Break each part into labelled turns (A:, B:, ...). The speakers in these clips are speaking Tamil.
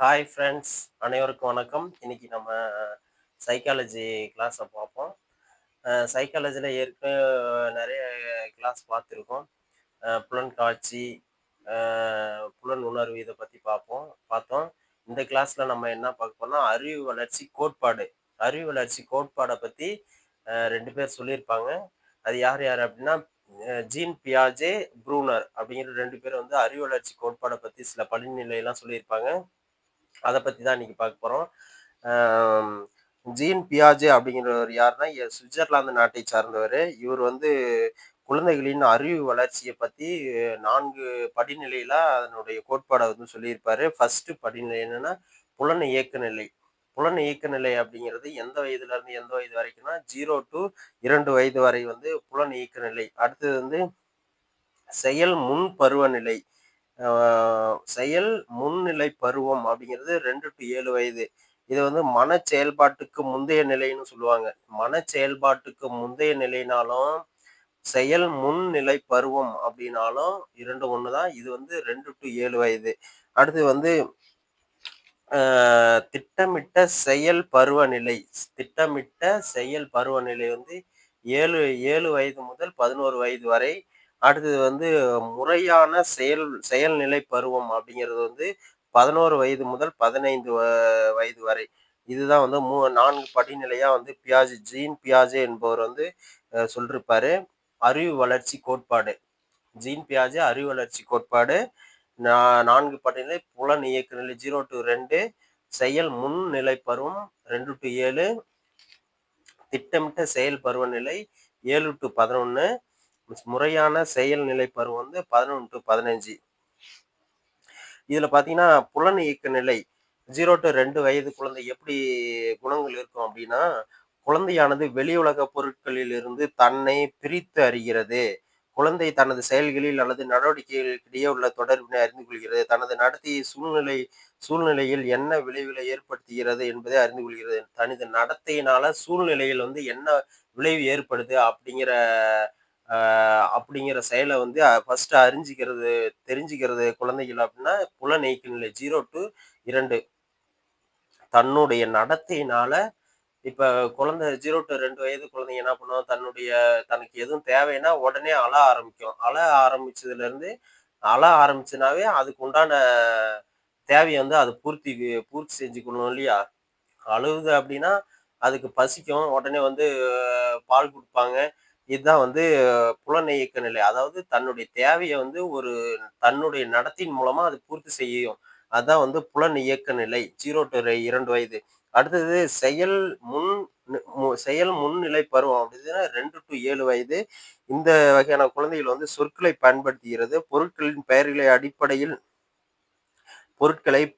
A: ஹாய் ஃப்ரெண்ட்ஸ், அனைவருக்கும் வணக்கம். இன்னைக்கு நம்ம சைக்காலஜி கிளாஸை பார்ப்போம். சைக்காலஜியில் ஏற்கனவே நிறைய கிளாஸ் பார்த்துருக்கோம். புலன் காட்சி, புலன் உணர்வு இதை பற்றி பார்த்தோம். இந்த கிளாஸில் நம்ம என்ன பார்க்க போறோம்னா அறிவு வளர்ச்சி கோட்பாடு. அறிவு வளர்ச்சி கோட்பாடை பற்றி ரெண்டு பேர் சொல்லியிருப்பாங்க. அது யார் யார் அப்படின்னா ஜீன் பியாஜே, ப்ரூனர் அப்படிங்கிற ரெண்டு பேர் வந்து அறிவு வளர்ச்சி கோட்பாடை பற்றி சில படிநிலையெல்லாம் சொல்லியிருப்பாங்க. அதை பற்றி தான் இன்னைக்கு பார்க்க போகிறோம். ஜீன் பியாஜே அப்படிங்கிறவர் யாருன்னா சுவிட்சர்லாந்து நாட்டை சார்ந்தவர். இவர் வந்து குழந்தைகளின் அறிவு வளர்ச்சியை பற்றி 4 படிநிலையில அதனுடைய கோட்பாடை வந்து சொல்லியிருப்பாரு. ஃபர்ஸ்ட் படிநிலை என்னன்னா புலன் இயக்க நிலை. புலன் இயக்க நிலை அப்படிங்கிறது எந்த வயதுல இருந்து எந்த வயது வரைக்கும்னா 0 to 2 வயது வரை வந்து புலன் இயக்க நிலை. அடுத்தது வந்து செயல் முன் பருவநிலை. செயல் முன்னிலை பருவம் அப்படிங்கிறது 2 to 7 வயது. இது வந்து மன செயல்பாட்டுக்கு முந்தைய நிலைன்னு சொல்லுவாங்க. மன செயல்பாட்டுக்கு முந்தைய நிலைனாலும், செயல் முன்னிலை பருவம் அப்படின்னாலும் 2 ஒண்ணு தான். இது வந்து 2 to 7 வயது. அடுத்து வந்து திட்டமிட்ட செயல் பருவநிலை. திட்டமிட்ட செயல் பருவநிலை வந்து 7 வயது முதல் 11 வயது வரை. அடுத்தது வந்து முறையான செயல்நிலை பருவம் அப்படிங்கிறது வந்து 11 வயது முதல் 15 வயது வரை. இதுதான் வந்து 4 படிநிலையா வந்து ஜீன் பியாஜே என்பவர் வந்து சொல்லிருப்பாரு. அறிவு வளர்ச்சி கோட்பாடு. ஜீன் பியாஜே அறிவு வளர்ச்சி கோட்பாடு 4 படிநிலை. புலன் இயக்க நிலை 0 to 2, செயல் முன்னிலை பருவம் 2 to 7, திட்டமிட்ட செயல் பருவநிலை 7 to 11, முறையான செயல்நிலை பருவம் வந்து 11 to 15. இதுல பாத்தீங்கன்னா புலன் இயக்க நிலை 0 to 2 வயது குழந்தை எப்படி குணங்கள் இருக்கும் அப்படின்னா, குழந்தையானது வெளி உலக பொருட்களில் இருந்து தன்னை பிரித்து அறிகிறது. குழந்தை தனது செயல்களில் அல்லது நடவடிக்கைகளுக்கிடையே உள்ள தொடர்பினை அறிந்து கொள்கிறது. தனது நடத்தை சூழ்நிலையில் என்ன விளைவுகளை ஏற்படுத்துகிறது என்பதை அறிந்து கொள்கிறது. தனது நடத்தையினால சூழ்நிலையில் வந்து என்ன விளைவு ஏற்படுது அப்படிங்கிற செயலை வந்து ஃபர்ஸ்ட் தெரிஞ்சுக்கிறது குழந்தைகள் அப்படின்னா புலன் இயக்க நிலை 0 to 2. தன்னுடைய நடத்தையினால இப்ப குழந்தை 0 to 2 வயது குழந்தைங்க என்ன பண்ணும், தனக்கு எதுவும் தேவைன்னா உடனே அழ ஆரம்பிக்கும். அழ ஆரம்பிச்சுனாவே அதுக்கு உண்டான தேவையை வந்து அது பூர்த்தி செஞ்சுக்கணும் இல்லையா? அழுகுது அப்படின்னா அதுக்கு பசிக்கும். உடனே வந்து பால் குடுப்பாங்க. இதுதான் வந்து புலன் இயக்க நிலை. அதாவது தன்னுடைய தேவையை வந்து தன்னுடைய நடத்தையின் மூலமா அது பூர்த்தி செய்யும். அதான் வந்து புலன் இயக்க நிலை 0 to 2 வயது. அடுத்தது செயல் முன்னிலை பருவம் அப்படின்னா 2 to 7 வயது. இந்த வகையான குழந்தைகள் வந்து சொற்களை பயன்படுத்துகிறது.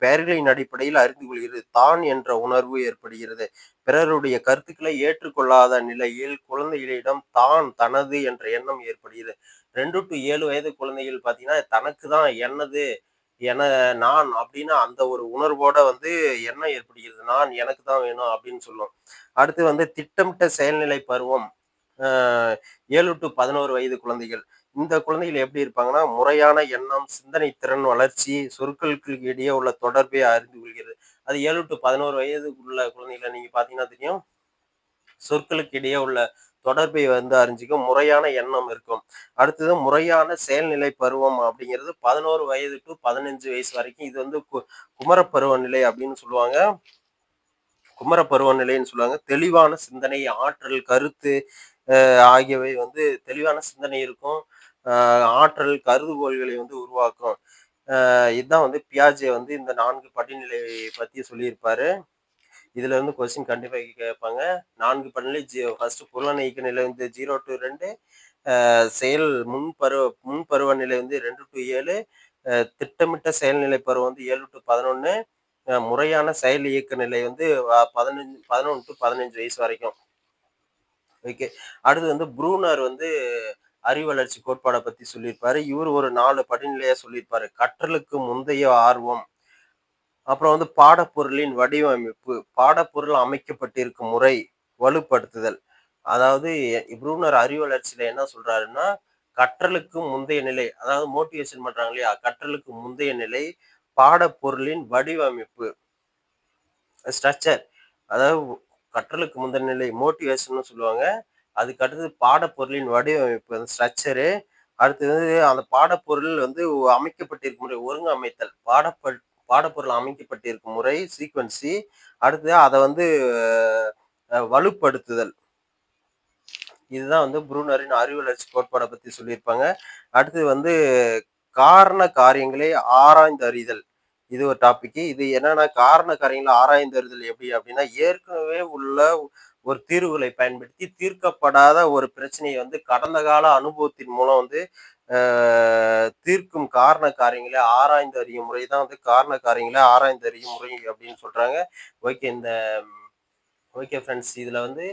A: பெயர்களின் அடிப்படையில் அறிந்து கொள்கிறது. தான் என்ற உணர்வு ஏற்படுகிறது. பிறருடைய கருத்துக்களை ஏற்றுக்கொள்ளாத நிலையில் குழந்தைகளிடம் தனது என்ற எண்ணம் ஏற்படுகிறது. 2 to 7 வயது குழந்தைகள் பார்த்தீங்கன்னா, தனக்கு தான் என்னது, என நான் அப்படின்னு அந்த ஒரு உணர்வோட வந்து எண்ணம் ஏற்படுகிறது. நான் எனக்கு தான் வேணும் அப்படின்னு சொல்லும். அடுத்து வந்து திட்டமிட்ட செயல்நிலை பருவம். 7 to 11 வயது குழந்தைகள். இந்த குழந்தைகள் எப்படி இருப்பாங்கன்னா, முறையான எண்ணம், சிந்தனை திறன் வளர்ச்சி, சொற்களுக்கு இடையே உள்ள தொடர்பை அறிந்து கொள்கிறது. அது 7 to 11 வயது உள்ள குழந்தைகளை நீங்க பார்த்தீங்கன்னா தெரியும். சொற்களுக்கு இடையே உள்ள தொடர்பை வந்து அறிஞ்சிக்கும். முறையான எண்ணம் இருக்கும். அடுத்தது முறையான செயல்நிலை பருவம் அப்படிங்கிறது 11 வயது to 15 வயசு வரைக்கும். இது வந்து குமரப்பருவ நிலை அப்படின்னு சொல்லுவாங்க. குமரப்பருவநிலைன்னு சொல்லுவாங்க. தெளிவான சிந்தனை, ஆற்றல், கருத்து ஆகியவை வந்து தெளிவான சிந்தனை இருக்கும். ஆற்றல், கருதுகோள்களை வந்து உருவாக்கும். இதுதான் வந்து பியாஜே வந்து இந்த 4 படிநிலை பத்தி சொல்லியிருப்பாரு. இதுல வந்து கொஸ்டின் கண்டிப்பா கேட்பாங்க. 4 படிநிலை ஃபர்ஸ்ட் புலன் இயக்க நிலை வந்து 0 to 2, செயல் முன்பருவ நிலை வந்து 2 to 7, திட்டமிட்ட செயல்நிலை பருவம் வந்து 7 to 11, முறையான செயல் இயக்க நிலை வந்து 11 to 15 வயசு வரைக்கும். ஓகே. அடுத்து வந்து ப்ரூனர் வந்து அறிவளர்ச்சி கோட்பாடை பத்தி சொல்லியிருப்பாரு. இவர் ஒரு 4 படிநிலையா சொல்லியிருப்பாரு. கற்றலுக்கு முந்தைய ஆர்வம், அப்புறம் வந்து பாடப்பொருளின் வடிவமைப்பு, பாடப்பொருள் அமைக்கப்பட்டிருக்கும் முறை, வலுப்படுத்துதல். அதாவது ப்ரூனர் அறிவளர்ச்சியில என்ன சொல்றாருன்னா, கற்றலுக்கு முந்தைய நிலை, அதாவது மோட்டிவேஷன் பண்றாங்க இல்லையா? கற்றலுக்கு முந்தைய நிலை, பாடப்பொருளின் வடிவமைப்பு ஸ்ட்ரக்சர். அதாவது கற்றலுக்கு முந்தின நிலை மோட்டிவேஷன்னு சொல்லுவாங்க. அதுக்கு அடுத்தது பாடப்பொருளின் வடிவமைப்பு அந்த ஸ்ட்ரக்சரு. அடுத்தது வந்து அந்த பாடப்பொருள் வந்து அமைக்கப்பட்டிருக்கும் முறை ஒருங்கமைத்தல். பாடப்பொருள் அமைக்கப்பட்டிருக்கும் முறை சீக்வென்சி. அடுத்தது அத வந்து வலுப்படுத்துதல். இதுதான் வந்து ப்ரூனரின் அறிவுவளர்ச்சி கோட்பாட பத்தி சொல்லியிருப்பாங்க. அடுத்தது வந்து காரண காரியங்களை ஆராய்ந்து அறிதல். இது ஒரு டாபிக்கு. இது என்னன்னா காரண காரியங்கள ஆராய்ந்து அறிதல் எப்படி அப்படின்னா, ஏற்கனவே உள்ள ஒரு தீர்வுகளை பயன்படுத்தி தீர்க்கப்படாத ஒரு பிரச்சனைய வந்து கடந்த கால அனுபவத்தின் மூலம் வந்து அ தீர்க்கும் காரண காரியங்களை ஆராய்ந்து அறியும் முறை தான் வந்து காரண காரியங்களை ஆராய்ந்து அறியும் முறை அப்படின்னு சொல்றாங்க. Okay okay friends. இதுல வந்து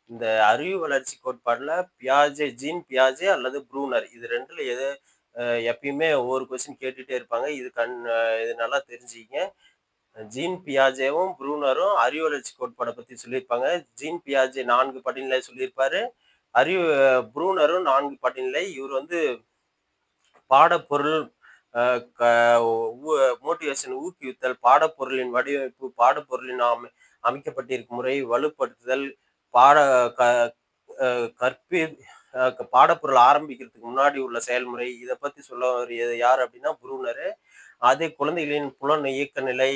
A: இந்த அறிவு வளர்ச்சி கோட்பாடுல ஜீன் பியாஜே அல்லது ப்ரூனர் இது 2ல எது எப்பயுமே ஒவ்வொரு கொஸ்டின் கேட்டுட்டே இருப்பாங்க. இது நல்லா தெரிஞ்சுக்கங்க. ஜீன் பியாஜேவும், ப்ரூனரும் அறிவு வளர்ச்சி கோட்பாட பத்தி சொல்லியிருப்பாங்க. ஜீன் பியாஜே 4 படிநிலை சொல்லியிருப்பாரு. அறிவு ப்ரூனரும் 4 படிநிலை. இவர் வந்து பாடப்பொருள் அ க ஊ மோட்டிவேஷன் ஊக்குவித்தல், பாடப்பொருளின் வடிவமைப்பு, பாடப்பொருளின் அமைக்கப்பட்டிருக்கும் முறை, வலுப்படுத்துதல், பாட க அ கற்பி அ பாடப்பொருள் ஆரம்பிக்கிறதுக்கு முன்னாடி உள்ள செயல்முறை, இத பத்தி சொல்ல வரியது யார் அப்படின்னா ப்ரூனரு. அதே குழந்தைகளின் புலன் இயக்க நிலை,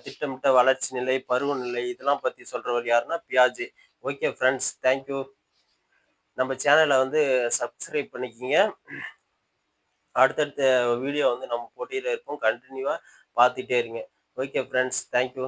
A: திட்டமிட்ட வளர்ச்சி நிலை, பருவநிலை இதெல்லாம் பத்தி சொல்றவர் யாருன்னா பியாஜே. Okay friends. Thank you. நம்ம சேனல வந்து சப்ஸ்கிரைப் பண்ணிக்கங்க. அடுத்தடுத்த வீடியோ வந்து நம்ம போட்டியில இருப்போம். கன்டினியூவா பார்த்துட்டே இருங்க. Okay friends. Thank you.